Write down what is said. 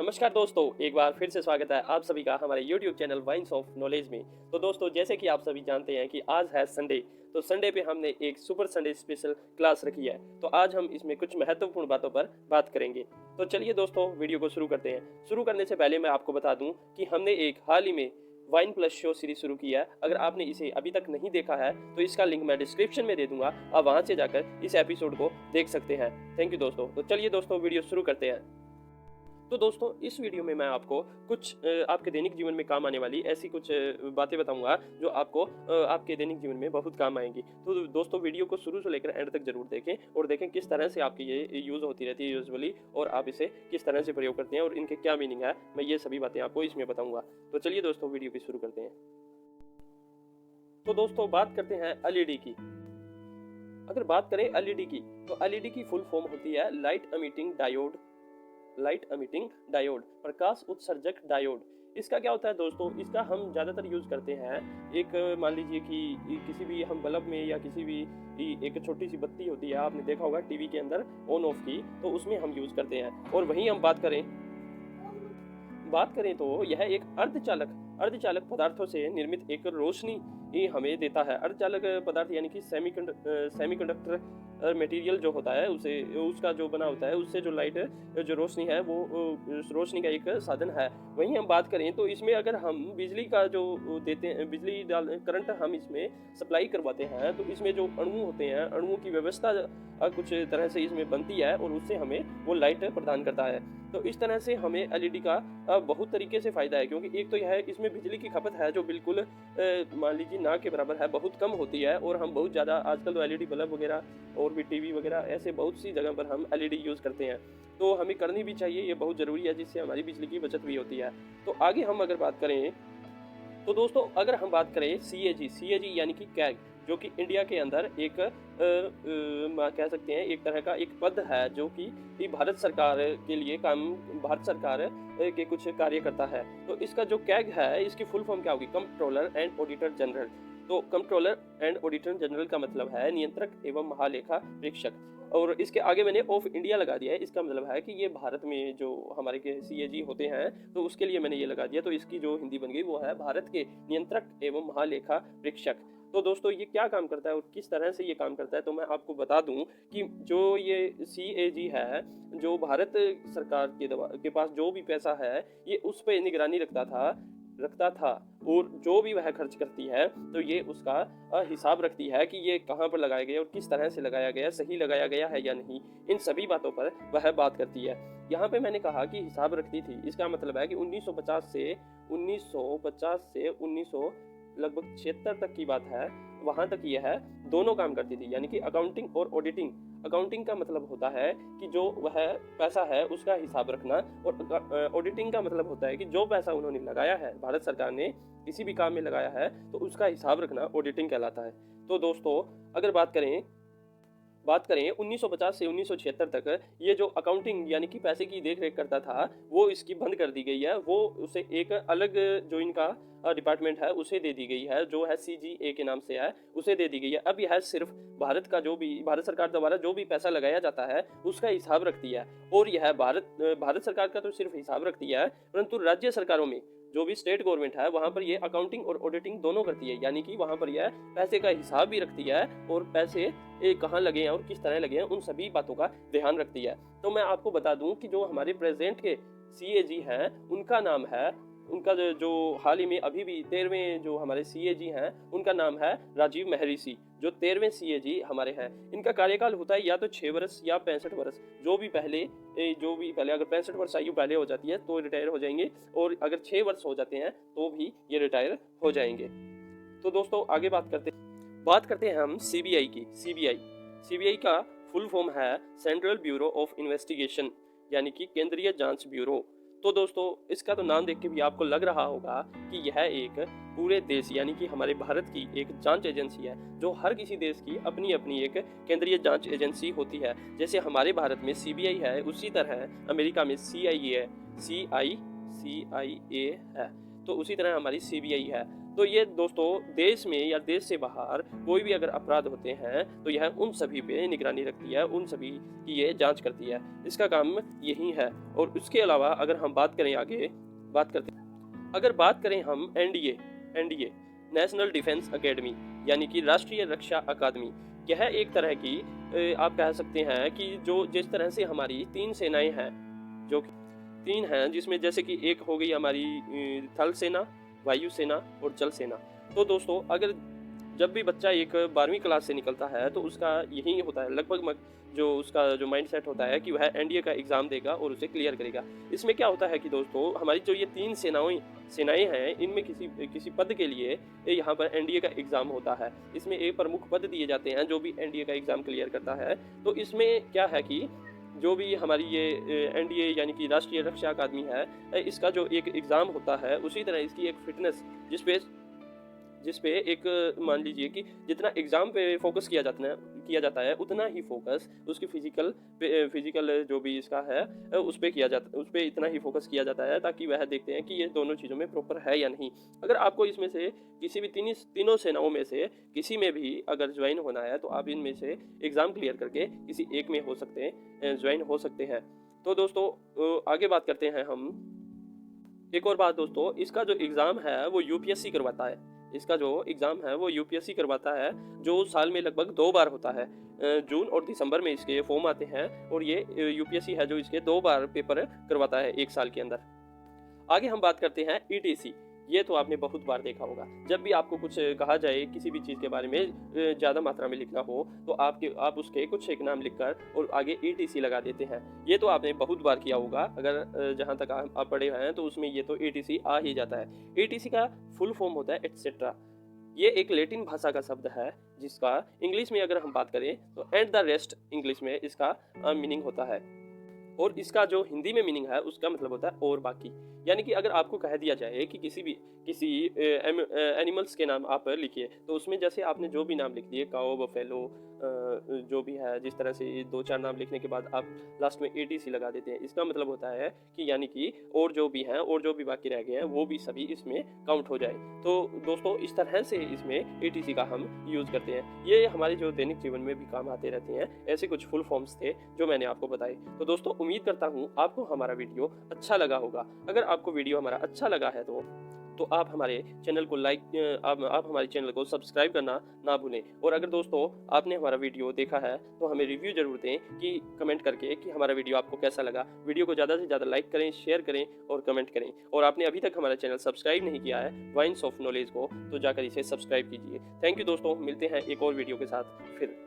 नमस्कार दोस्तों, एक बार फिर से स्वागत है आप सभी का हमारे YouTube channel vines of knowledge में। तो दोस्तों, जैसे कि आप सभी जानते हैं कि आज है संडे, तो संडे पे हमने एक सुपर संडे स्पेशल क्लास रखी है। तो आज हम इसमें कुछ महत्वपूर्ण बातों पर बात करेंगे। तो चलिए दोस्तों, वीडियो को शुरू करते हैं। शुरू करने से पहले मैं आपको बता दूं कि हमने एक हाल ही में वाइन प्लस शो सीरीज शुरू की है। अगर आपने इसे अभी तक नहीं देखा है तो इसका लिंक मैं डिस्क्रिप्शन में दे दूंगा, आप वहां से जाकर इस एपिसोड को देख सकते हैं। थैंक यू दोस्तों। तो चलिए दोस्तों, वीडियो शुरू करते हैं। तो दोस्तों, इस वीडियो में मैं आपको कुछ आपके दैनिक जीवन में काम आने वाली ऐसी कुछ बातें बताऊंगा जो आपको आपके दैनिक जीवन में बहुत काम आएंगी। तो दोस्तों, वीडियो को शुरू से लेकर एंड तक जरूर देखें और देखें किस तरह से आपकी ये यूज़ होती रहती है यूजुअली, और आप इसे किस तरह से प्रयोग करते हैं और इनके क्या मीनिंग है, मैं ये सभी बातें आपको इसमें बताऊंगा। तो चलिए दोस्तों, वीडियो की शुरू करते हैं। तो दोस्तों, बात करते हैं एलईडी की। अगर बात करें एलईडी की, तो एलईडी की फुल फॉर्म होती है light emitting diode. Light emitting diode, प्रकाश उत्सर्जक डायोड। इसका क्या होता है दोस्तों, इसका हम ज़्यादातर यूज़ करते हैं एक मान लीजिए कि किसी भी हम बल्ब में या किसी भी एक छोटी सी बत्ती होती है, आपने देखा होगा टीवी के अंदर ऑन ऑफ की, तो उसमें हम यूज़ करते हैं। और वहीं हम बात करें तो यह एक अर्धचालक पदार्थों से निर्मित एक रोशनी ही हमें देता है। अर्धचालक पदार्थ यानी कि सेमीकंडक्टर मटेरियल जो होता है उसे उसका जो बना होता है, उससे जो लाइट जो रोशनी है वो रोशनी का एक साधन है। वहीं हम बात करें तो इसमें अगर हम बिजली का जो देते हैं, बिजली डाल करंट हम इसमें सप्लाई करवाते हैं, तो इसमें जो अणु होते हैं, अणुओं की व्यवस्था कुछ तरह से इसमें बनती है और उससे हमें वो लाइट प्रदान करता है। तो इस तरह से हमें एलईडी का बहुत तरीके से फ़ायदा है, क्योंकि एक तो यह है इसमें बिजली की खपत है जो बिल्कुल मान लीजिए ना के बराबर है, बहुत कम होती है। और हम बहुत ज़्यादा आजकल तो एलईडी बल्ब वगैरह और भी टीवी वगैरह ऐसे बहुत सी जगह पर हम एलईडी यूज़ करते हैं, तो हमें करनी भी चाहिए, ये बहुत ज़रूरी है, जिससे हमारी बिजली की बचत भी होती है। तो आगे हम अगर बात करें तो दोस्तों, अगर हम बात करें सीएजी यानी कि कैग, जो कि इंडिया के अंदर एक कह सकते हैं एक तरह का एक पद है जो कि भारत सरकार के लिए भारत सरकार के कुछ कार्य करता है। तो इसका जो कैग है, इसकी फुल फॉर्म क्या होगी, कंट्रोलर एंड ऑडिटर जनरल। तो कंट्रोलर एंड ऑडिटर जनरल का मतलब है नियंत्रक एवं महालेखा परीक्षक, और इसके आगे मैंने ऑफ इंडिया लगा दिया है। इसका मतलब है कि ये भारत में जो हमारे के सीएजी होते हैं, तो उसके लिए मैंने ये लगा दिया। तो इसकी जो हिंदी बन गई वो है भारत के नियंत्रक एवं महालेखा परीक्षक। तो दोस्तों, ये क्या काम करता है और किस तरह से ये काम करता है, तो मैं आपको बता दूं कि जो ये सीएजी है, जो भारत सरकार के पास जो भी पैसा है, ये उस पर निगरानी रखता था और जो भी वह खर्च करती है तो ये उसका हिसाब रखती है कि ये कहाँ पर लगाया गया और किस तरह से लगाया गया, सही लगाया गया है या नहीं, इन सभी बातों पर वह बात करती है। यहाँ पे मैंने कहा कि हिसाब रखती थी, इसका मतलब है कि 1950 से 1900 लगभग 76 तक की बात है, वहाँ तक यह है दोनों काम करती थी, यानी कि अकाउंटिंग और ऑडिटिंग। अकाउंटिंग का मतलब होता है कि जो वह पैसा है उसका हिसाब रखना, और ऑडिटिंग का मतलब होता है कि जो पैसा उन्होंने लगाया है, भारत सरकार ने किसी भी काम में लगाया है, तो उसका हिसाब रखना ऑडिटिंग कहलाता है। तो दोस्तों, अगर बात करें 1950 से 1976 तक ये जो अकाउंटिंग यानी कि पैसे की देख रेख करता था, वो इसकी बंद कर दी गई है। वो उसे एक अलग जो इनका डिपार्टमेंट है उसे दे दी गई है, जो है सीजीए के नाम से है, उसे दे दी गई है। अब यह सिर्फ भारत सरकार द्वारा जो भी पैसा लगाया जाता है उसका हिसाब रखती है। और यह भारत सरकार का तो सिर्फ हिसाब रखती है, परंतु राज्य सरकारों में जो भी स्टेट गवर्नमेंट है वहाँ पर ये अकाउंटिंग और ऑडिटिंग दोनों करती है, यानी कि वहाँ पर यह पैसे का हिसाब भी रखती है और पैसे कहाँ लगे हैं और किस तरह लगे हैं, उन सभी बातों का ध्यान रखती है। तो मैं आपको बता दूं कि जो हमारे प्रेजेंट के सीएजी हैं, उनका नाम है, उनका जो हाल ही में अभी भी 13वें जो हमारे सीएजी हैं, उनका नाम है राजीव महर्षि, जो 13वें सीएजी हमारे हैं। इनका कार्यकाल होता है या तो 6 वर्ष या 65 वर्ष, जो भी पहले अगर 65 वर्ष आयु पहले हो जाती है तो रिटायर हो जाएंगे, और अगर 6 वर्ष हो जाते हैं तो भी ये रिटायर हो जाएंगे। तो दोस्तों, आगे बात करते हैं हम सीबीआई की। सीबीआई का फुल फॉर्म है सेंट्रल ब्यूरो ऑफ इन्वेस्टिगेशन, यानी कि केंद्रीय जांच ब्यूरो। तो दोस्तों, इसका तो नाम देख के भी आपको लग रहा होगा कि यह एक पूरे देश यानी कि हमारे भारत की एक जांच एजेंसी है, जो हर किसी देश की अपनी अपनी एक केंद्रीय जांच एजेंसी होती है। जैसे हमारे भारत में सीबीआई है, उसी तरह अमेरिका में CIA है, CIA है, तो उसी तरह हमारी सीबीआई है। तो ये दोस्तों देश में या देश से बाहर कोई भी अगर अपराध होते हैं तो यह उन सभी पे निगरानी रखती है, उन सभी की ये जांच करती है। इसका काम यही है। और उसके अलावा अगर हम बात करें आगे, अगर बात करें हम एनडीए नेशनल डिफेंस एकेडमी यानी कि राष्ट्रीय रक्षा अकादमी, यह एक तरह की आप कह सकते हैं कि जो जिस तरह से हमारी 3 सेनाएं हैं, जो कि 3 हैं, जिसमें जैसे कि एक हो गई हमारी थल सेना, वायु सेना और जल सेना। तो दोस्तों अगर जब भी बच्चा एक 12वीं क्लास से निकलता है तो उसका यही होता है लगभग जो उसका जो माइंडसेट होता है कि वह एनडीए का एग्ज़ाम देगा और उसे क्लियर करेगा। इसमें क्या होता है कि दोस्तों हमारी जो ये 3 सेनाएं हैं, इनमें किसी पद के लिए यहाँ पर एनडीए का एग्ज़ाम होता है। इसमें एक प्रमुख पद दिए जाते हैं जो भी एनडीए का एग्ज़ाम क्लियर करता है। तो इसमें क्या है कि जो भी हमारी ये एनडीए यानी कि राष्ट्रीय रक्षा अकादमी है, इसका जो एक एग्ज़ाम होता है उसी तरह इसकी एक फिटनेस जिस पे एक मान लीजिए कि जितना एग्ज़ाम पे फोकस किया जाता है उतना ही फोकस उसकी फिजिकल जो भी इसका है उस पे इतना ही फोकस किया जाता है, ताकि वह देखते हैं कि ये दोनों चीज़ों में प्रॉपर है या नहीं। अगर आपको इसमें से किसी भी तीनों सेनाओं में से किसी में भी अगर ज्वाइन होना है तो आप इनमें से एग्ज़ाम क्लियर करके किसी एक में ज्वाइन हो सकते हैं। तो दोस्तों आगे बात करते हैं हम। एक और बात दोस्तों, इसका जो एग्ज़ाम है वो यूपीएससी करवाता है। इसका जो एग्ज़ाम है वो यूपीएससी करवाता है, जो साल में लगभग 2 बार होता है। जून और दिसंबर में इसके फॉर्म आते हैं और ये यूपीएससी है जो इसके 2 बार पेपर करवाता है 1 साल के अंदर। आगे हम बात करते हैं ईटीसी। ये तो आपने बहुत बार देखा होगा, जब भी आपको कुछ कहा जाए किसी भी चीज़ के बारे में ज़्यादा मात्रा में लिखना हो तो आप उसके कुछ एक नाम लिखकर और आगे ईटीसी लगा देते हैं। ये तो आपने बहुत बार किया होगा, अगर जहाँ तक आप पढ़े हैं तो उसमें ये तो ईटीसी आ ही जाता है। ईटीसी का फुल फॉर्म होता है एटसेट्रा। ये एक लैटिन भाषा का शब्द है जिसका इंग्लिश में अगर हम बात करें तो एट द रेस्ट इंग्लिश में इसका मीनिंग होता है। और इसका जो हिंदी में मीनिंग है उसका मतलब होता है और बाकी। यानी कि अगर आपको कह दिया जाए कि किसी एनिमल्स के नाम आप लिखिए, तो उसमें जैसे आपने जो भी नाम लिख दिए, काओ, बफेलो, जो भी है, जिस तरह से 2-4 नाम लिखने के बाद आप लास्ट में एटीसी लगा देते हैं, इसका मतलब होता है कि यानी कि और जो भी हैं और जो भी बाकी रह गए हैं वो भी सभी इसमें काउंट हो जाए। तो दोस्तों इस तरह से इसमें एटीसी का हम यूज़ करते हैं। ये हमारे जो दैनिक जीवन में भी काम आते रहते हैं। ऐसे कुछ फुल फॉर्म्स थे जो मैंने आपको बताए। तो दोस्तों उम्मीद करता हूँ आपको हमारा वीडियो अच्छा लगा होगा। अगर आपको वीडियो हमारा अच्छा लगा है तो आप हमारे चैनल को आप हमारे चैनल को सब्सक्राइब करना ना भूलें। और अगर दोस्तों आपने हमारा वीडियो देखा है तो हमें रिव्यू जरूर दें कि कमेंट करके कि हमारा वीडियो आपको कैसा लगा। वीडियो को ज़्यादा से ज़्यादा लाइक करें, शेयर करें और कमेंट करें। और आपने अभी तक हमारा चैनल सब्सक्राइब नहीं किया है वाइन्स ऑफ नॉलेज को, तो जाकर इसे सब्सक्राइब कीजिए। थैंक यू दोस्तों, मिलते हैं एक और वीडियो के साथ फिर।